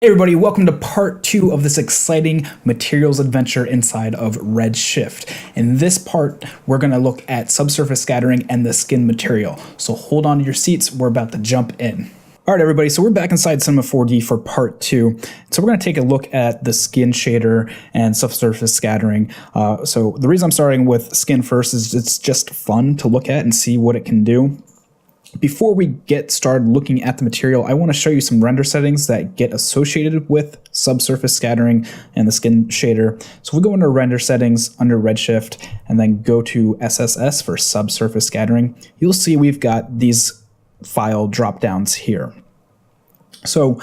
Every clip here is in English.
Hey everybody, welcome to part 2 of this exciting materials adventure inside of RedShift. In this part, we're going to look at subsurface scattering and the skin material. So hold on to your seats, we're about to jump in. Alright everybody, so we're back inside Cinema4D for part 2. So we're going to take a look at the skin shader and subsurface scattering. So the reason I'm starting with skin first is it's just fun to look at and see what it can do. Before we get started looking at the material, I want to show you some render settings that get associated with subsurface scattering and the skin shader. So if we go into render settings under RedShift and then go to SSS for subsurface scattering, you'll see we've got these file drop downs here. So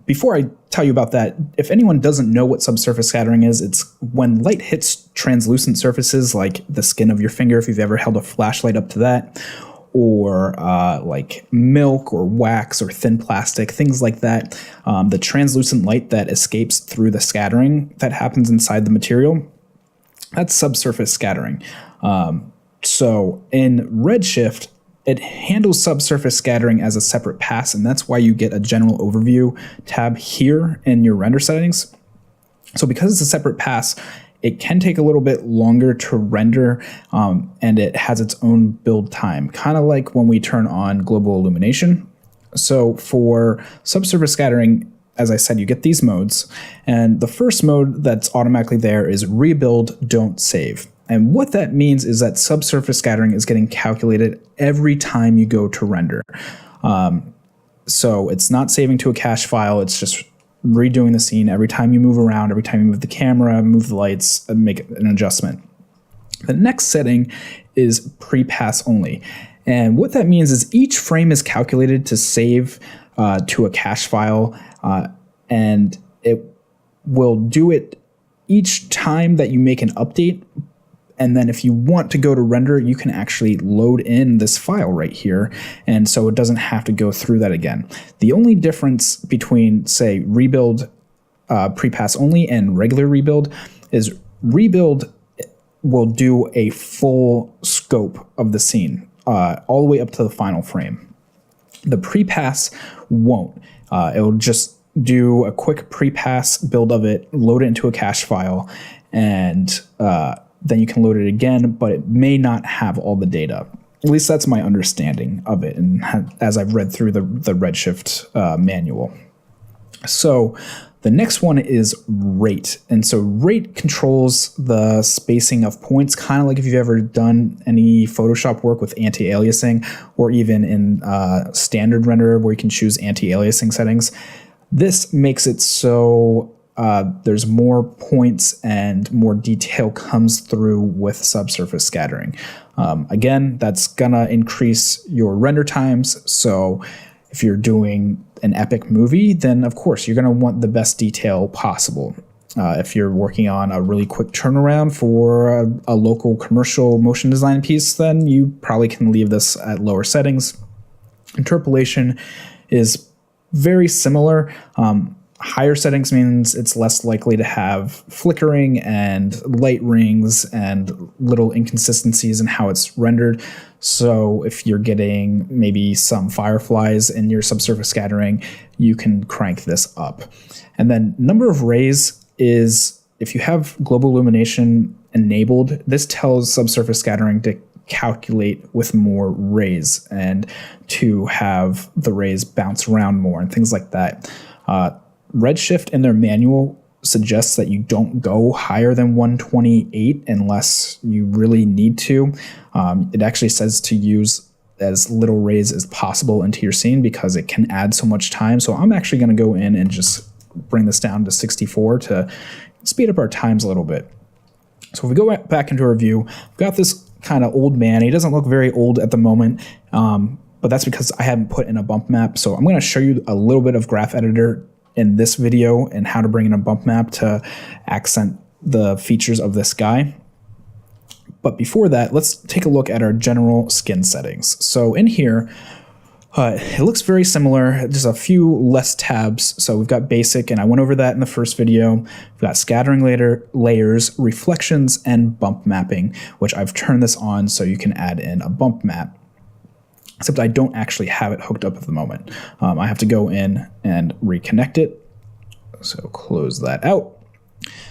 before I tell you about that, if anyone doesn't know what subsurface scattering is, it's when light hits translucent surfaces like the skin of your finger, if you've ever held a flashlight up to that, or like milk or wax or thin plastic, things like that. The translucent light that escapes through the scattering that happens inside the material, that's subsurface scattering. So in RedShift, it handles subsurface scattering as a separate pass, and that's why you get a general overview tab here in your render settings. So because it's a separate pass, it can take a little bit longer to render, and it has its own build time, kind of like when we turn on global illumination. So for subsurface scattering, as I said, you get these modes, and the first mode that's automatically there is rebuild, don't save. And what that means is that subsurface scattering is getting calculated every time you go to render. So it's not saving to a cache file, it's just redoing the scene every time you move around, every time you move the camera, move the lights, and make an adjustment. The next setting is pre-pass only. And what that means is each frame is calculated to save to a cache file, and it will do it each time that you make an update. And then if you want to go to render, you can actually load in this file right here. And so it doesn't have to go through that again. The only difference between, say, rebuild pre-pass only and regular rebuild is rebuild will do a full scope of the scene all the way up to the final frame. The pre-pass won't. It'll just do a quick pre-pass build of it, load it into a cache file, and then you can load it again, but it may not have all the data. At least that's my understanding of it, and as I've read through the RedShift manual. So the next one is rate. And so rate controls the spacing of points, kind of like if you've ever done any Photoshop work with anti-aliasing, or even in standard renderer where you can choose anti-aliasing settings. This makes it so there's more points and more detail comes through with subsurface scattering. Again, that's gonna increase your render times. So if you're doing an epic movie, then of course you're gonna want the best detail possible. If you're working on a really quick turnaround for a local commercial motion design piece, then you probably can leave this at lower settings. Interpolation is very similar. Higher settings means it's less likely to have flickering and light rings and little inconsistencies in how it's rendered. So if you're getting maybe some fireflies in your subsurface scattering, you can crank this up. And then number of rays is, if you have global illumination enabled, this tells subsurface scattering to calculate with more rays and to have the rays bounce around more and things like that. RedShift in their manual suggests that you don't go higher than 128 unless you really need to. It actually says to use as little rays as possible into your scene because it can add so much time. So I'm actually going to go in and just bring this down to 64 to speed up our times a little bit. So if we go back into our view, we've got this kind of old man. He doesn't look very old at the moment, but that's because I haven't put in a bump map. So I'm going to show you a little bit of Graph Editor in this video and how to bring in a bump map to accent the features of this guy. But before that, let's take a look at our general skin settings. So in here, it looks very similar, just a few less tabs. So we've got basic, and I went over that in the first video. We've got scattering layers, reflections, and bump mapping, which I've turned this on so you can add in a bump map. except I don't actually have it hooked up at the moment. I have to go in and reconnect it. So close that out.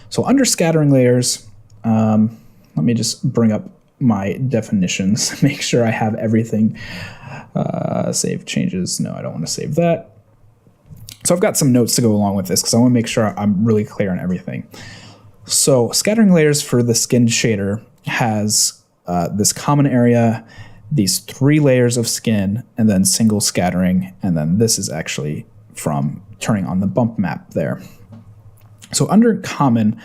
So under scattering layers, let me just bring up my definitions, make sure I have everything. Save changes. No, I don't want to save that. So I've got some notes to go along with this because I want to make sure I'm really clear on everything. So scattering layers for the skin shader has this common area, these 3 layers of skin, and then single scattering. And then this is actually from turning on the bump map there. So under common,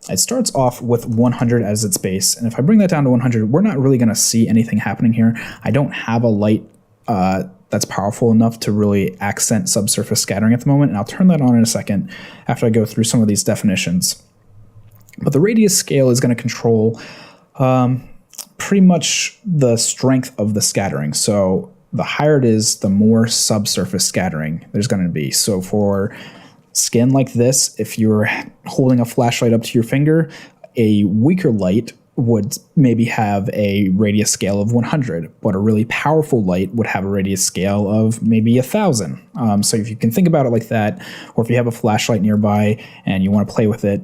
it starts off with 100 as its base. And if I bring that down to 100, we're not really going to see anything happening here. I don't have a light that's powerful enough to really accent subsurface scattering at the moment. And I'll turn that on in a second after I go through some of these definitions. But the radius scale is going to control pretty much the strength of the scattering. So the higher it is, the more subsurface scattering there's going to be. So for skin like this, if you're holding a flashlight up to your finger, a weaker light would maybe have a radius scale of 100, but a really powerful light would have a radius scale of maybe 1,000. So if you can think about it like that, or if you have a flashlight nearby and you want to play with it,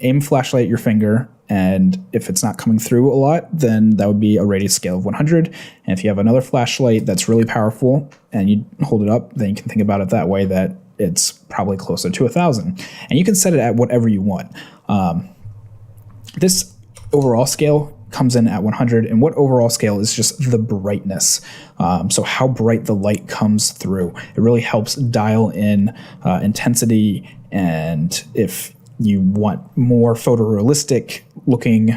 aim a flashlight at your finger, and if it's not coming through a lot, then that would be a radius scale of 100. And if you have another flashlight that's really powerful and you hold it up, then you can think about it that way, that it's probably closer to 1,000. And you can set it at whatever you want. This overall scale comes in at 100, and what overall scale is just the brightness. So how bright the light comes through. It really helps dial in intensity, and if you want more photorealistic looking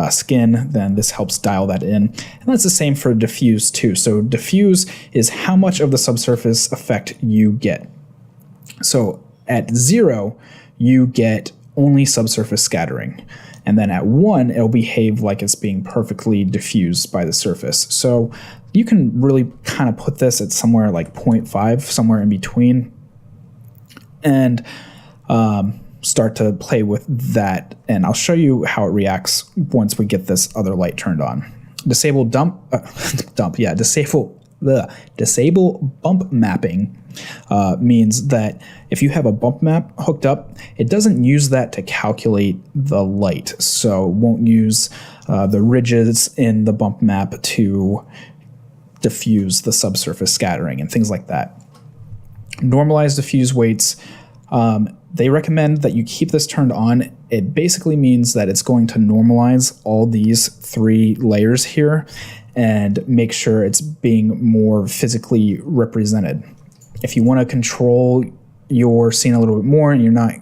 skin, then this helps dial that in. And that's the same for diffuse too. So diffuse is how much of the subsurface effect you get. So at 0, you get only subsurface scattering. And then at 1, it'll behave like it's being perfectly diffused by the surface. So you can really kind of put this at somewhere like 0.5, somewhere in between, and start to play with that. And I'll show you how it reacts once we get this other light turned on. Disable disable bump mapping means that if you have a bump map hooked up, it doesn't use that to calculate the light. So it won't use the ridges in the bump map to diffuse the subsurface scattering and things like that. Normalize diffuse weights. They recommend that you keep this turned on. It basically means that it's going to normalize all these 3 layers here and make sure it's being more physically represented. If you want to control your scene a little bit more and you're not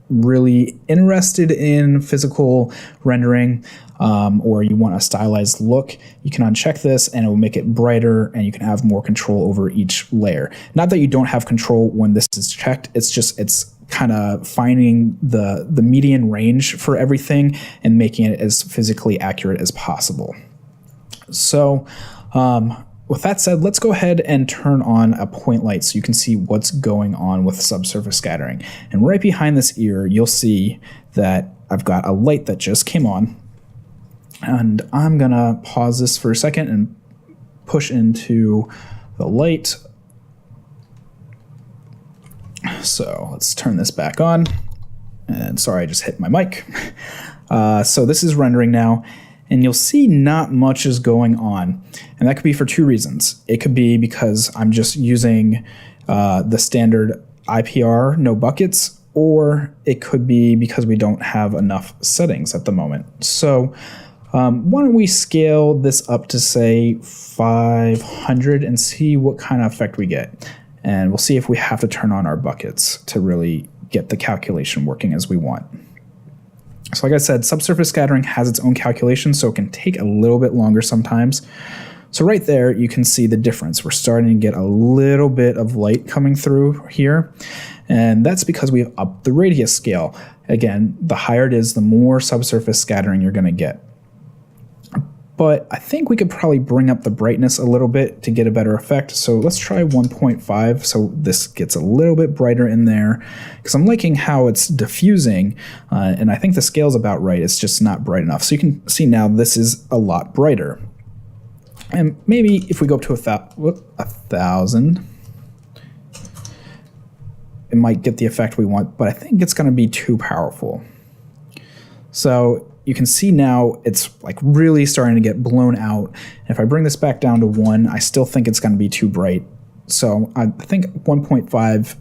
really interested in physical rendering, or you want a stylized look, you can uncheck this and it will make it brighter and you can have more control over each layer. Not that you don't have control when this is checked, it's kind of finding the median range for everything and making it as physically accurate as possible. So with that said, let's go ahead and turn on a point light so you can see what's going on with subsurface scattering. And right behind this ear, you'll see that I've got a light that just came on. And I'm gonna pause this for a second and push into the light. So let's turn this back on. And sorry, I just hit my mic. So this is rendering now. And you'll see not much is going on. And that could be for 2 reasons. It could be because I'm just using the standard IPR, no buckets, or it could be because we don't have enough settings at the moment. So why don't we scale this up to, say, 500 and see what kind of effect we get. And we'll see if we have to turn on our buckets to really get the calculation working as we want. So like I said, subsurface scattering has its own calculation, so it can take a little bit longer sometimes. So right there, you can see the difference. We're starting to get a little bit of light coming through here, and that's because we've upped the radius scale. Again, the higher it is, the more subsurface scattering you're going to get. But I think we could probably bring up the brightness a little bit to get a better effect. So let's try 1.5 so this gets a little bit brighter in there, because I'm liking how it's diffusing, and I think the scale's about right. It's just not bright enough. So you can see now this is a lot brighter. And maybe if we go up to 1,000, it might get the effect we want, but I think it's going to be too powerful. So you can see now it's like really starting to get blown out. And if I bring this back down to 1, I still think it's going to be too bright. So I think 1.5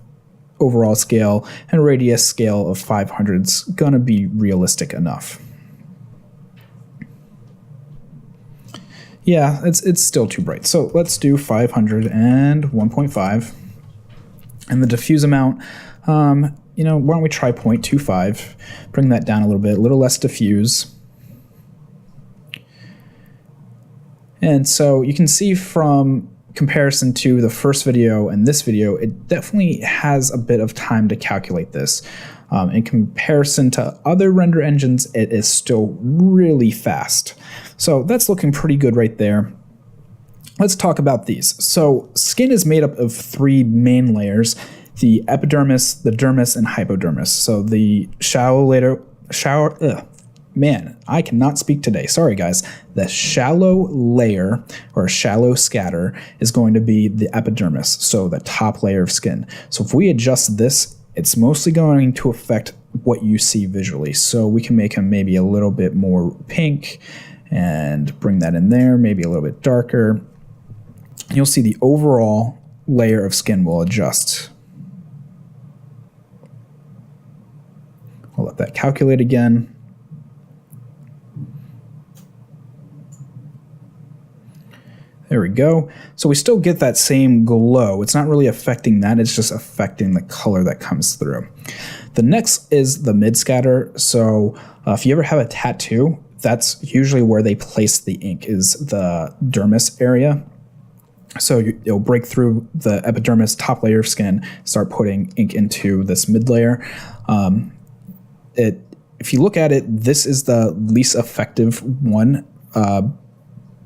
overall scale and radius scale of 500 is going to be realistic enough. Yeah, it's still too bright. So let's do 500 and 1.5. And the diffuse amount, you know, why don't we try 0.25, bring that down a little less diffuse. And so you can see from comparison to the first video and this video, it definitely has a bit of time to calculate this. In comparison to other render engines, it is still really fast. So that's looking pretty good right there. Let's talk about these. So skin is made up of 3 main layers: the epidermis, the dermis, and hypodermis. So the shallow layer, man, I cannot speak today. Sorry, guys. The shallow layer or shallow scatter is going to be the epidermis, so the top layer of skin. So if we adjust this, it's mostly going to affect what you see visually. So we can make him maybe a little bit more pink and bring that in there, maybe a little bit darker. You'll see the overall layer of skin will adjust. I'll let that calculate again. There we go. So we still get that same glow. It's not really affecting that, it's just affecting the color that comes through. The next is the mid scatter. So if you ever have a tattoo, that's usually where they place the ink, is the dermis area. So it'll break through the epidermis top layer of skin, start putting ink into this mid layer. If you look at it, this is the least effective one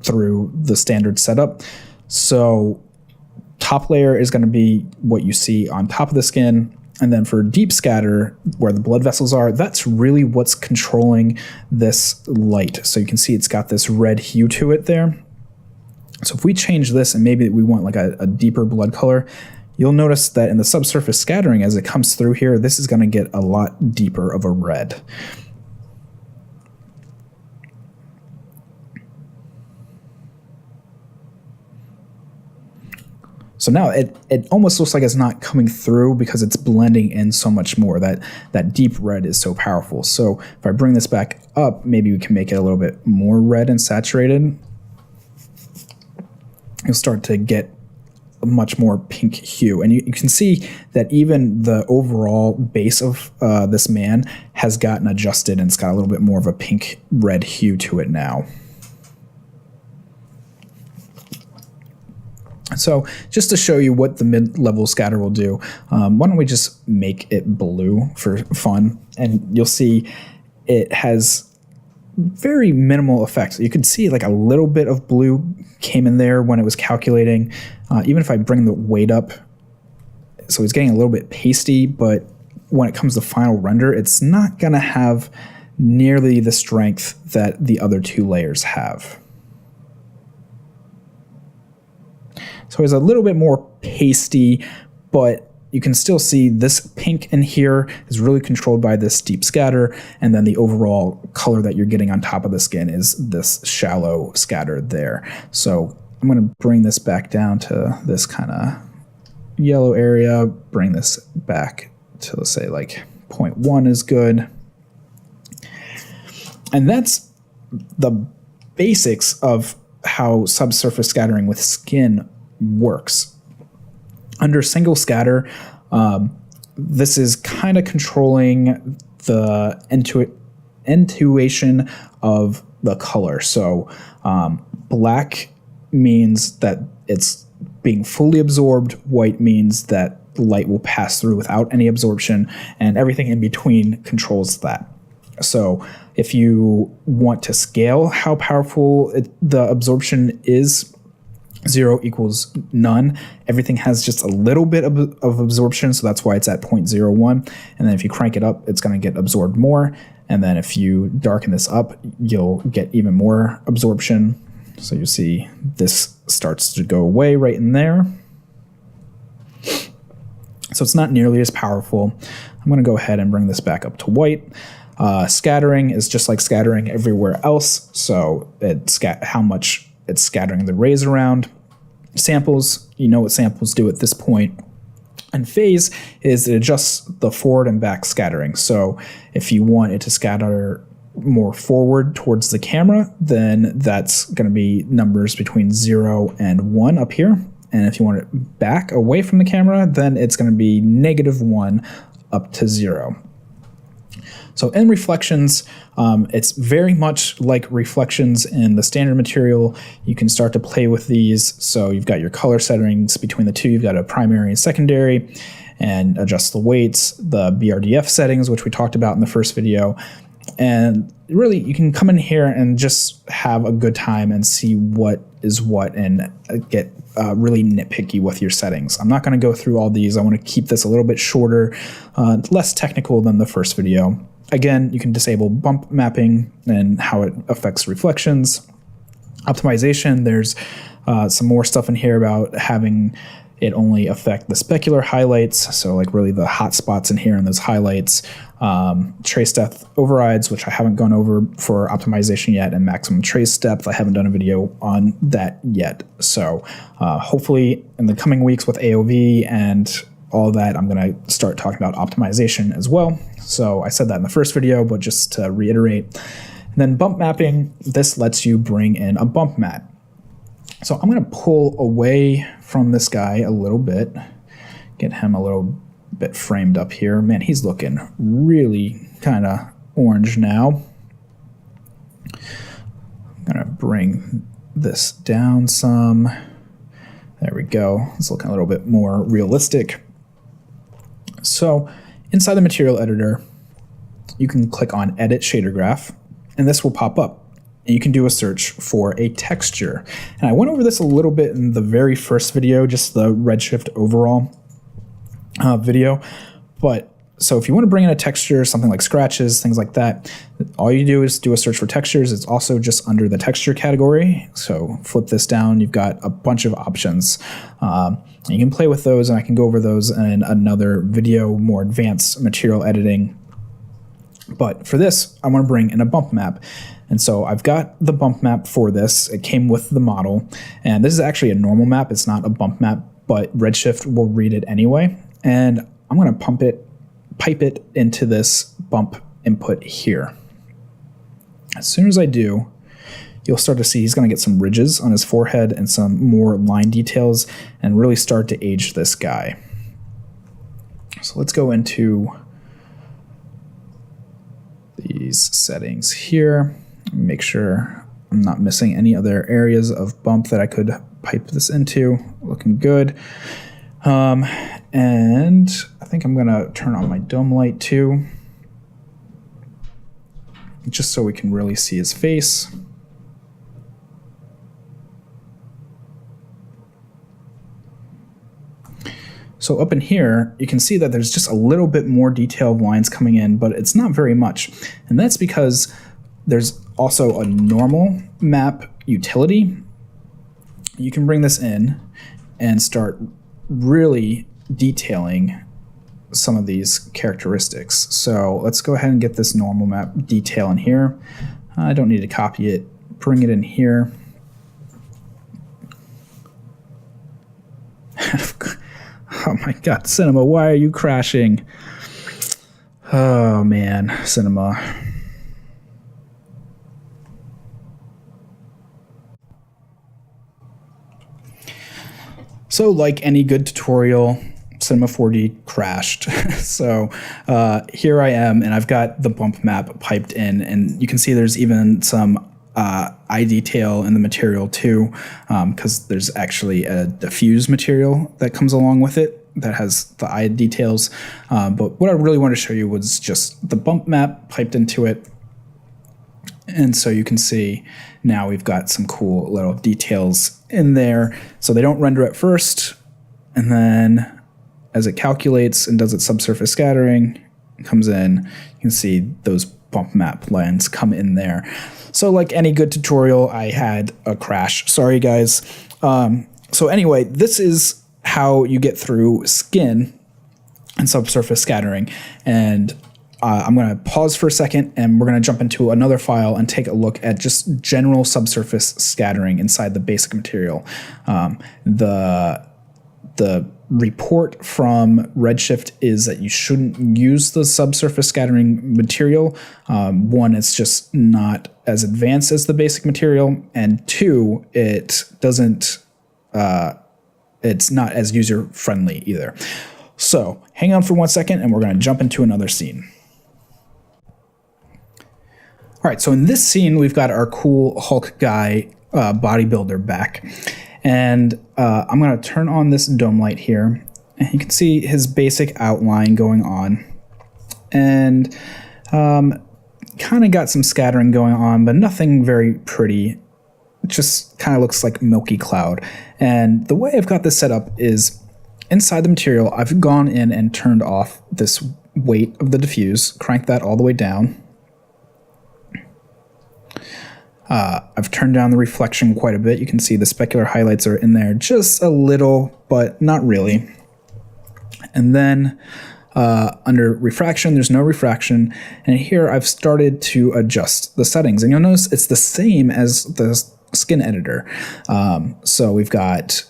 through the standard setup. So top layer is going to be what you see on top of the skin. And then for deep scatter, where the blood vessels are, that's really what's controlling this light. So you can see it's got this red hue to it there. So if we change this and maybe we want like a deeper blood color, you'll notice that in the subsurface scattering, as it comes through here, this is going to get a lot deeper of a red. So now it almost looks like it's not coming through because it's blending in so much more. That deep red is so powerful. So if I bring this back up, maybe we can make it a little bit more red and saturated. You'll start to get a much more pink hue. And you can see that even the overall base of this man has gotten adjusted, and it's got a little bit more of a pink red hue to it now. So just to show you what the mid-level scatter will do, why don't we just make it blue for fun, and you'll see it has very minimal effects. You can see like a little bit of blue came in there when it was calculating. Even if I bring the weight up, so it's getting a little bit pasty, but when it comes to final render, it's not going to have nearly the strength that the other 2 layers have. So it's a little bit more pasty, but you can still see this pink in here is really controlled by this deep scatter, and then the overall color that you're getting on top of the skin is this shallow scatter there. So I'm going to bring this back down to this kind of yellow area, bring this back to, let's say, like 0.1 is good. And that's the basics of how subsurface scattering with skin works. Under single scatter, this is kind of controlling the intuition of the color. So black means that it's being fully absorbed, white means that light will pass through without any absorption, and everything in between controls that. So if you want to scale how powerful the absorption is, 0 equals none. Everything has just a little bit of absorption, so that's why it's at 0.01. And then if you crank it up, it's going to get absorbed more. And then if you darken this up, you'll get even more absorption. So you see this starts to go away right in there. So it's not nearly as powerful. I'm going to go ahead and bring this back up to white. Scattering is just like scattering everywhere else. So how much it's scattering the rays around. Samples, you know what samples do at this point. And phase is it adjusts the forward and back scattering. So if you want it to scatter more forward towards the camera, then that's going to be numbers between 0 and 1 up here. And if you want it back away from the camera, then it's going to be -1 up to 0. So in reflections, it's very much like reflections in the standard material. You can start to play with these. So you've got your color settings between the two. You've got a primary and secondary, and adjust the weights, the BRDF settings, which we talked about in the first video. And really, you can come in here and just have a good time and see what is what and get really nitpicky with your settings. I'm not going to go through all these. I want to keep this a little bit shorter, less technical than the first video. Again, you can disable bump mapping and how it affects reflections. Optimization, there's some more stuff in here about having it only affect the specular highlights, so like really the hot spots in here and those highlights. Trace depth overrides, which I haven't gone over for optimization yet, and maximum trace depth. I haven't done a video on that yet. So hopefully in the coming weeks with AOV and all that, I'm going to start talking about optimization as well. So I said that in the first video, but just to reiterate. And then bump mapping, this lets you bring in a bump map. So I'm going to pull away from this guy a little bit, get him a little bit framed up here. Man, he's looking really kind of orange now. I'm going to bring this down some. There we go. It's looking a little bit more realistic. So inside the material editor, you can click on Edit Shader Graph, and this will pop up. And you can do a search for a texture. And I went over this a little bit in the very first video, just the RedShift overall video. But so if you want to bring in a texture, something like scratches, things like that, all you do is do a search for textures. It's also just under the texture category. So flip this down, you've got a bunch of options. You can play with those, and I can go over those in another video, more advanced material editing. But for this, I want to bring in a bump map. And so I've got the bump map for this. It came with the model. And this is actually a normal map. It's not a bump map, but RedShift will read it anyway. And I'm going to pipe it into this bump input here. As soon as I do, you'll start to see he's going to get some ridges on his forehead and some more line details and really start to age this guy. So let's go into these settings here. Make sure I'm not missing any other areas of bump that I could pipe this into. Looking good. And I think I'm going to turn on my dome light too, just so we can really see his face. So up in here, you can see that there's just a little bit more detailed lines coming in, but it's not very much. And that's because there's also a normal map utility. You can bring this in and start really detailing some of these characteristics. So let's go ahead and get this normal map detail in here. I don't need to copy it, bring it in here. Oh my God, Cinema, why are you crashing? Oh man, Cinema. So like any good tutorial, Cinema4D crashed. So here I am, and I've got the bump map piped in, and you can see there's even some eye detail in the material too, because there's actually a diffuse material that comes along with it that has the eye details. But what I really wanted to show you was just the bump map piped into it. And so you can see now we've got some cool little details in there. So they don't render at first, and then as it calculates and does its subsurface scattering, it comes in, you can see those bump map lens come in there. So like any good tutorial, I had a crash. Sorry, guys. So anyway, this is how you get through skin and subsurface scattering. And I'm going to pause for a second, and we're going to jump into another file and take a look at just general subsurface scattering inside the basic material. The report from RedShift is that you shouldn't use the subsurface scattering material. One, it's just not as advanced as the basic material, and two, it's not as user-friendly either. So hang on for 1 second, and we're going to jump into another scene. All right, so in this scene, we've got our cool Hulk guy bodybuilder back. And I'm going to turn on this dome light here. And you can see his basic outline going on. And kind of got some scattering going on, but nothing very pretty. It just kind of looks like milky cloud. And the way I've got this set up is inside the material, I've gone in and turned off this weight of the diffuse, cranked that all the way down. I've turned down the reflection quite a bit. You can see the specular highlights are in there just a little, but not really. And then under refraction, there's no refraction. And here I've started to adjust the settings. And you'll notice it's the same as the skin editor. So we've got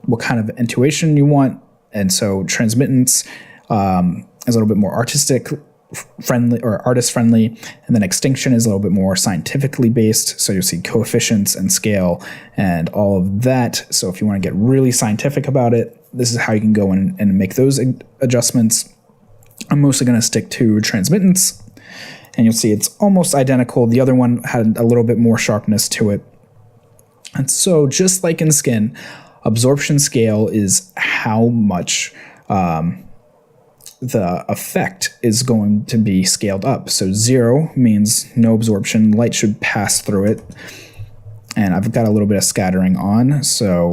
what kind of intuition you want. And so transmittance is a little bit more artistic friendly or artist friendly, and then extinction is a little bit more scientifically based, so you'll see coefficients and scale and all of that. So if you want to get really scientific about it, this is how you can go in and make those adjustments. I'm mostly going to stick to transmittance, and you'll see it's almost identical. The other one had a little bit more sharpness to it. And so just like in skin, absorption scale is how much the effect is going to be scaled up. So 0 means no absorption, light should pass through it. And I've got a little bit of scattering on, so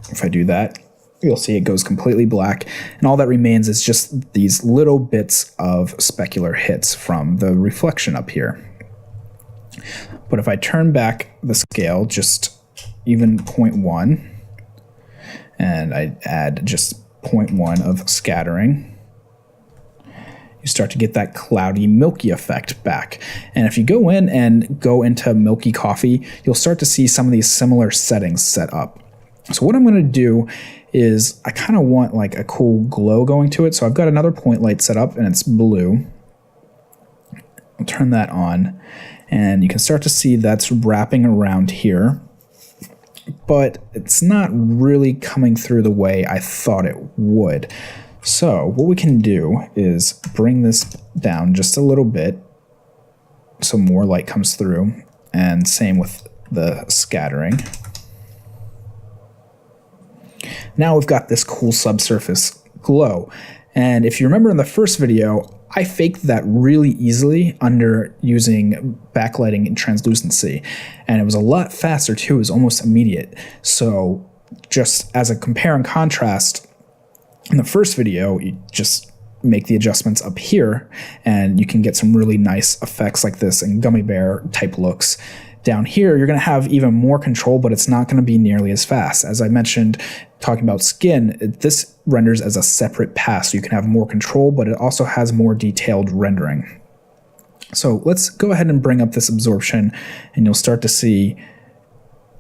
if I do that, you'll see it goes completely black, and all that remains is just these little bits of specular hits from the reflection up here. But if I turn back the scale, just even 0.1, and I add just 0.1 of scattering, you start to get that cloudy, milky effect back. And if you go in and go into milky coffee, you'll start to see some of these similar settings set up. So what I'm going to do is I kind of want like a cool glow going to it. So I've got another point light set up, and it's blue. I'll turn that on, and you can start to see that's wrapping around here, but it's not really coming through the way I thought it would. So what we can do is bring this down just a little bit so more light comes through, and same with the scattering. Now we've got this cool subsurface glow. And if you remember in the first video, I faked that really easily under using backlighting and translucency. And it was a lot faster too, it was almost immediate. So just as a compare and contrast, in the first video, you just make the adjustments up here, and you can get some really nice effects like this and gummy bear type looks. Down here, you're going to have even more control, but it's not going to be nearly as fast. As I mentioned, talking about skin, this renders as a separate pass, so you can have more control, but it also has more detailed rendering. So let's go ahead and bring up this absorption, and you'll start to see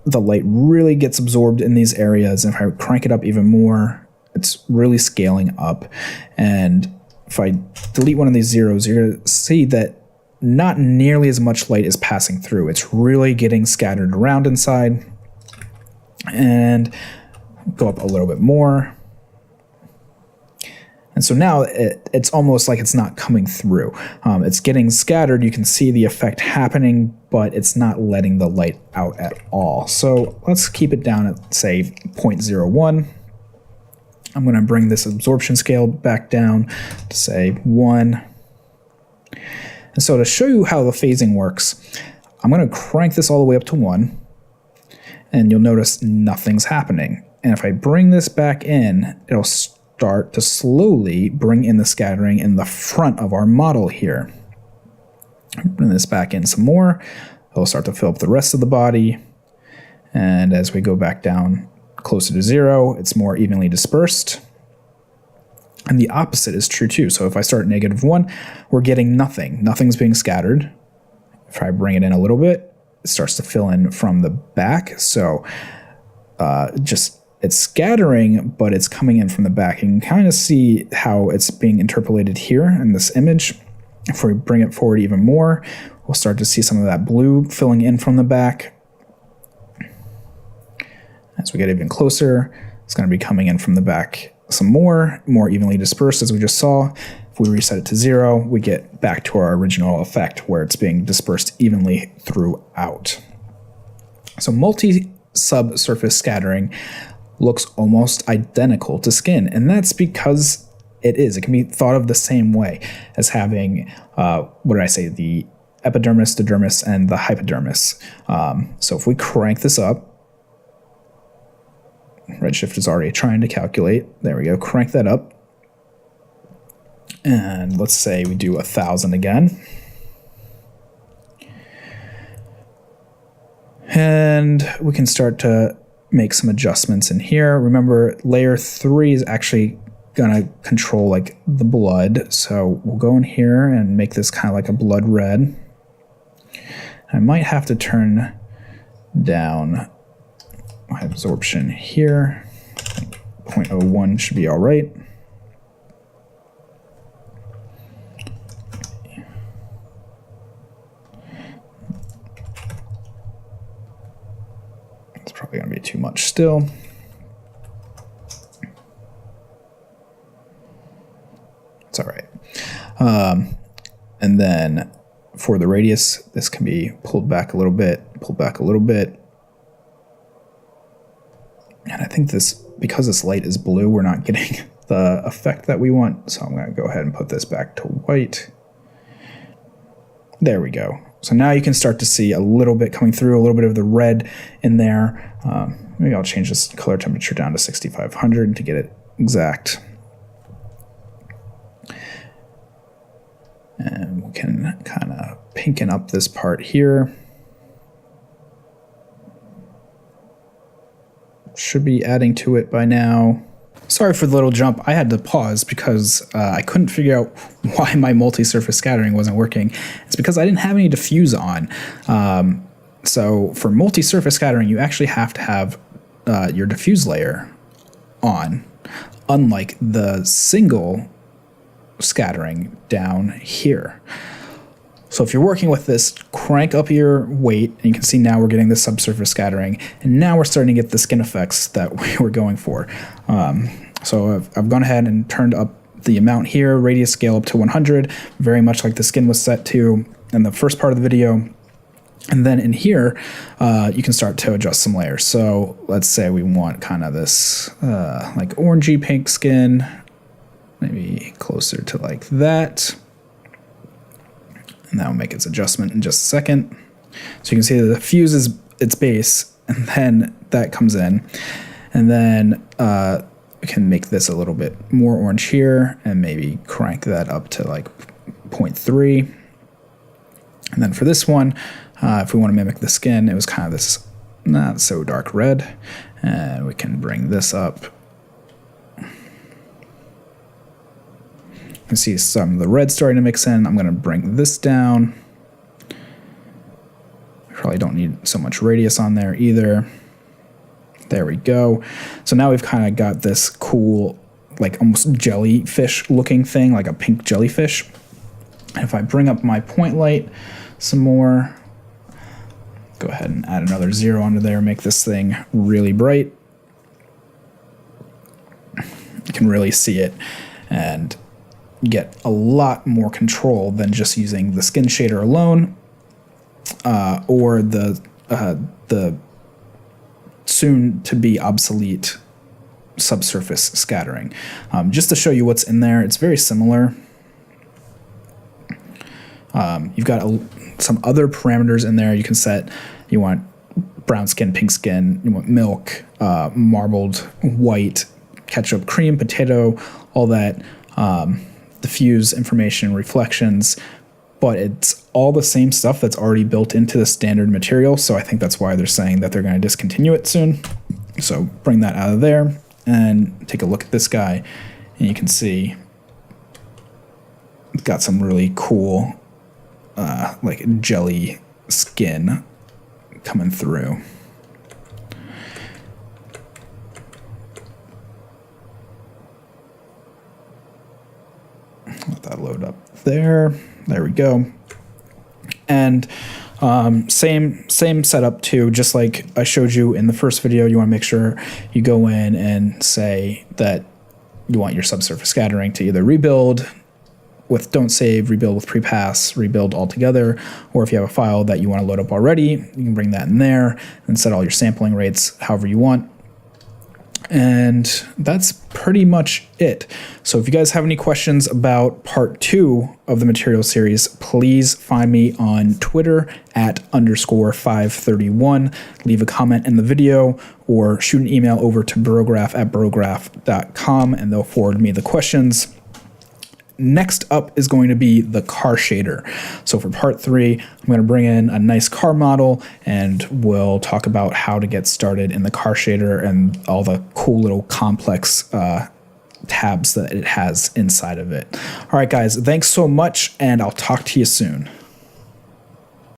the light really gets absorbed in these areas. And if I crank it up even more, it's really scaling up. And if I delete one of these zeros, you're going to see that not nearly as much light is passing through. It's really getting scattered around inside. And go up a little bit more. And so now it's almost like it's not coming through. It's getting scattered. You can see the effect happening, but it's not letting the light out at all. So let's keep it down at, say, 0.01. I'm going to bring this absorption scale back down to, say, 1. And so to show you how the phasing works, I'm going to crank this all the way up to 1, and you'll notice nothing's happening. And if I bring this back in, it'll start to slowly bring in the scattering in the front of our model here. Bring this back in some more. It'll start to fill up the rest of the body. And as we go back down closer to 0, it's more evenly dispersed. And the opposite is true too. So if I start -1, we're getting nothing. Nothing's being scattered. If I bring it in a little bit, it starts to fill in from the back. So it's scattering, but it's coming in from the back. You can kind of see how it's being interpolated here in this image. If we bring it forward even more, we'll start to see some of that blue filling in from the back. As we get even closer, it's going to be coming in from the back some more evenly dispersed, as we just saw. If we reset it to 0, we get back to our original effect where it's being dispersed evenly throughout. So multi-subsurface scattering looks almost identical to skin, and that's because it is. It can be thought of the same way as having, the epidermis, the dermis, and the hypodermis. So if we crank this up, RedShift is already trying to calculate. There we go, crank that up. And let's say we do 1,000 again. And we can start to make some adjustments in here. Remember, layer 3 is actually gonna control like the blood. So we'll go in here and make this kind of like a blood red. I might have to turn down my absorption here. 0.01 should be all right. It's probably going to be too much still. It's all right. And then for the radius, this can be pulled back a little bit, pulled back a little bit. And I think this, because this light is blue, we're not getting the effect that we want. So I'm going to go ahead and put this back to white. There we go. So now you can start to see a little bit coming through, a little bit of the red in there. Maybe I'll change this color temperature down to 6500 to get it exact. And we can kind of pinken up this part here. Should be adding to it by now. Sorry for the little jump. I had to pause because I couldn't figure out why my multi-surface scattering wasn't working. It's because I didn't have any diffuse on. So for multi-surface scattering, you actually have to have your diffuse layer on, unlike the single scattering down here. So if you're working with this, crank up your weight, and you can see now we're getting the subsurface scattering, and now we're starting to get the skin effects that we were going for. So I've gone ahead and turned up the amount here, radius scale up to 100, very much like the skin was set to in the first part of the video. And then in here, you can start to adjust some layers. So let's say we want kind of this like orangey pink skin, maybe closer to like that. And that will make its adjustment in just a second. So you can see that the diffuse is its base, and then that comes in. And then we can make this a little bit more orange here, and maybe crank that up to like 0.3. And then for this one, if we want to mimic the skin, it was kind of this not so dark red. And we can bring this up. You can see some of the red starting to mix in. I'm going to bring this down. Probably don't need so much radius on there either. There we go. So now we've kind of got this cool, like almost jellyfish looking thing, like a pink jellyfish. And if I bring up my point light some more, go ahead and add another 0 onto there, make this thing really bright. You can really see it and get a lot more control than just using the skin shader alone, or the soon to be obsolete subsurface scattering. Just to show you what's in there, it's very similar. You've got some other parameters in there. You can set, you want brown skin, pink skin, you want milk, marbled white, ketchup, cream, potato, all that. Diffuse information, reflections, but it's all the same stuff that's already built into the standard material. So I think that's why they're saying that they're going to discontinue it soon. So bring that out of there and take a look at this guy, and you can see it's got some really cool like jelly skin coming through. Let that load up there. There we go. And same setup too, just like I showed you in the first video. You want to make sure you go in and say that you want your subsurface scattering to either rebuild with don't save, rebuild with prepass, rebuild altogether, or if you have a file that you want to load up already, you can bring that in there and set all your sampling rates however you want. And that's pretty much it. So if you guys have any questions about part 2 of the material series, please find me on Twitter at _531. Leave a comment in the video or shoot an email over to burograph@burograph.com and they'll forward me the questions. Next up is going to be the car shader. So for part 3, I'm going to bring in a nice car model and we'll talk about how to get started in the car shader and all the cool little complex tabs that it has inside of it. All right, guys, thanks so much, and I'll talk to you soon.